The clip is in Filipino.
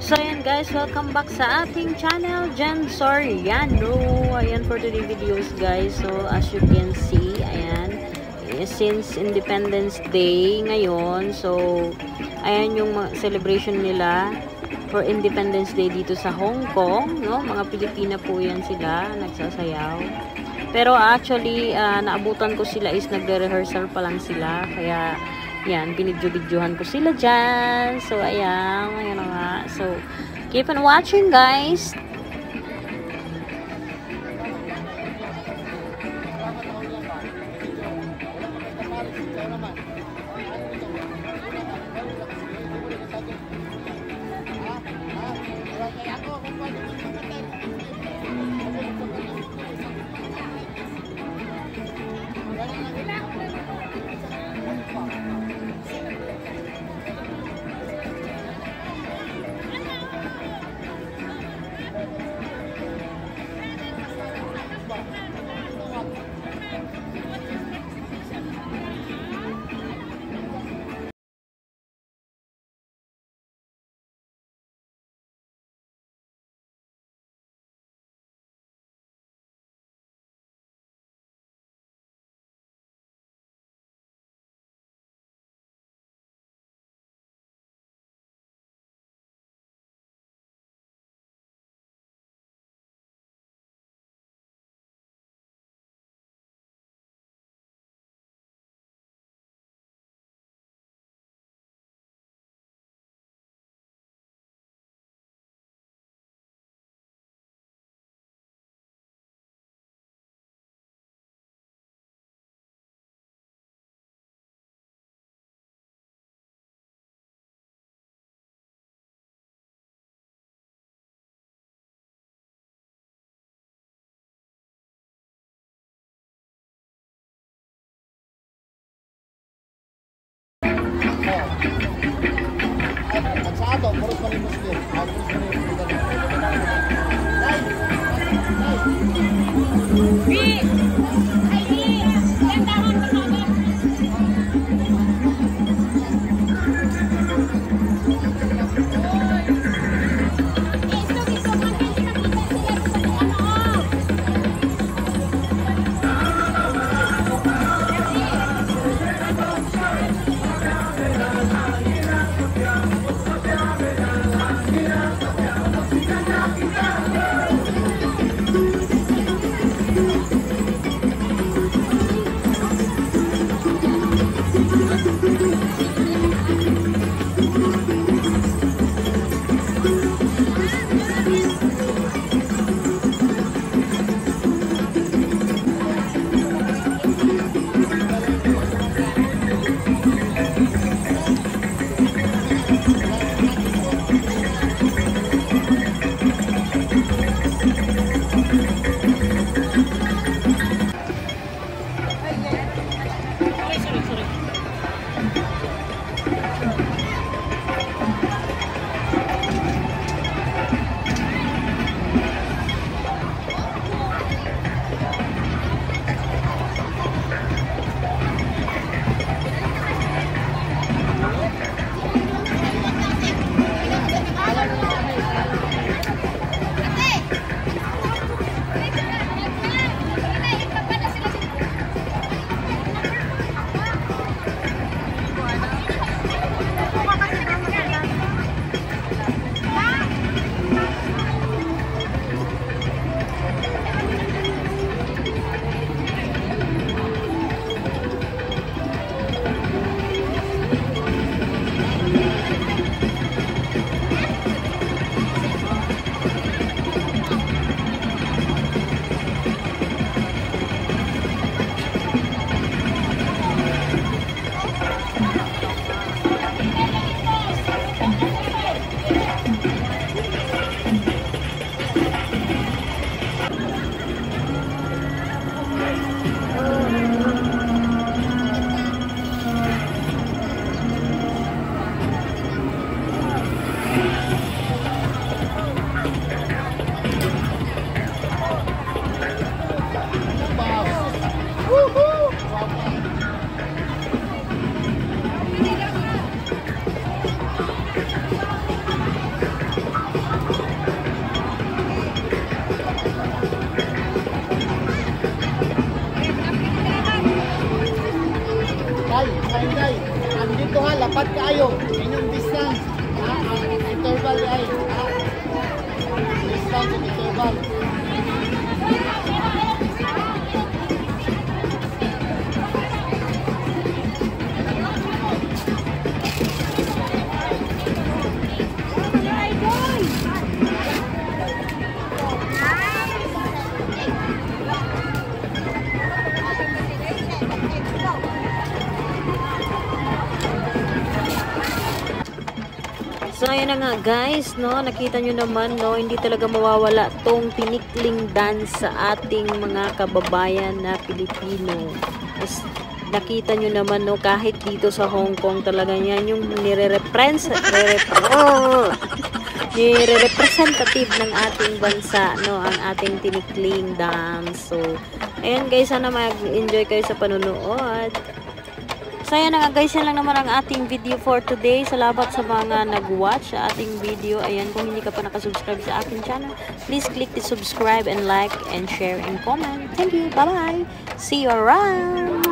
So ayan guys, welcome back sa ating channel, Jen Soriano. Ayan for today videos guys. So as you can see, ayan, since Independence Day ngayon, so ayan yung celebration nila for Independence Day dito sa Hong Kong, no? Mga Pilipina po yan sila, nagsasayaw. Pero actually, naabutan ko sila is nagre-rehearsal pa lang sila, kaya yan, binidyo-bidyohan ko sila dyan. So, ayan nga. So, keep on watching, guys. Magsado, purus malimos din. Day, sign day. Andito ha, lapat kayo. Inyong distance. Interval ay. Distance and interval. So, ayan na nga guys, no, nakita nyo naman, no, hindi talaga mawawala tong tinikling dance sa ating mga kababayan na Pilipino. Nakita nyo naman, no, kahit dito sa Hong Kong talaga yan yung nire-representative ng ating bansa, no, ang ating tinikling dance. So, ayan guys, sana mag-enjoy kayo sa panunood. So, ayan na nga guys, yan lang naman ang ating video for today. Salamat sa mga nag-watch sa ating video. Ayan, kung hindi ka pa nakasubscribe sa aking channel, please click the subscribe and like and share and comment. Thank you. Bye-bye. See you around.